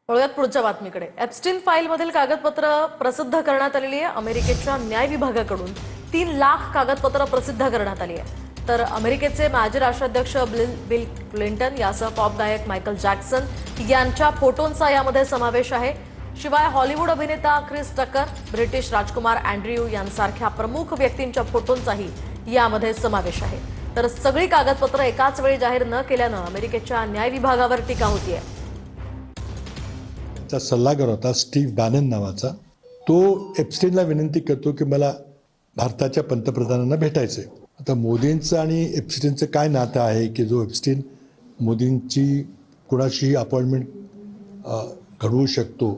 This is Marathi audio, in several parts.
वळूयात पुढच्या बातमीकडे। एप्स्टीन फाईलमधील कागदपत्र प्रसिद्ध करण्यात आलेली आहे। अमेरिकेच्या न्याय विभागाकडून 3 लाख कागदपत्र प्रसिद्ध करण्यात आली आहे। तर अमेरिकेचे माजी राष्ट्राध्यक्ष बिल क्लिंटन यासह पॉप गायक मायकल जॅक्सन यांच्या फोटोंचा यामध्ये समावेश आहे। शिवाय हॉलिवूड अभिनेता क्रिस टकर, ब्रिटिश राजकुमार अँड्र्यू यांसारख्या प्रमुख व्यक्तींच्या फोटोंचाही यामध्ये समावेश आहे। तर सगळी कागदपत्र एकाच वेळी जाहीर न केल्यानं अमेरिकेच्या न्याय विभागावर टीका होतीये। चा सल्लागार होता स्टीव्ह बॅनन नावाचा। तो एप्स्टीनला विनंती करतो की मला भारताच्या पंतप्रधानांना भेटायचंय। आता मोदींचं आणि एप्स्टीनचं काय नातं आहे की जो एप्स्टीन मोदींची कुणाशीही अपॉइंटमेंट घडवू शकतो,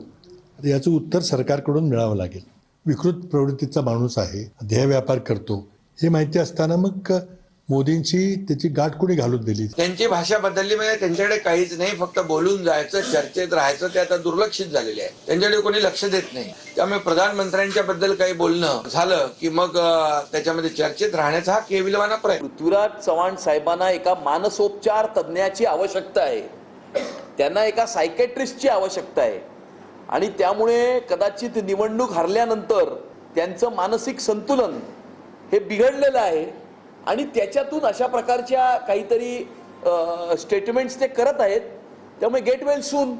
याचं उत्तर सरकारकडून मिळावं लागेल। विकृत प्रवृत्तीचा माणूस आहे, ध्येय व्यापार करतो, हे माहिती असताना मग मोदींची त्याची गाठ कोणी घालून दिली? त्यांची भाषा बदलली म्हणजे त्यांच्याकडे काहीच नाही, फक्त बोलून जायचं, चर्चेत राहायचं, ते आता दुर्लक्षित झालेले आहे। त्यांच्याकडे कोणी लक्ष देत नाही। त्यामुळे प्रधानमंत्र्यांच्या बद्दल काही बोलणं झालं की मग त्याच्यामध्ये चर्चेत राहण्याचा हा केविलवाना प्रयत्न। पृथ्वीराज चव्हाण साहेबांना एका मानसोपचार तज्ज्ञाची आवश्यकता आहे, त्यांना एका सायकेट्रिस्टची आवश्यकता आहे आणि त्यामुळे कदाचित निवडणूक हरल्यानंतर त्यांचं मानसिक संतुलन हे बिघडलेलं आहे आणि त्याच्यातून अशा प्रकारच्या काहीतरी स्टेटमेंट्स ते करत आहेत। त्यामुळे गेट वेल सून।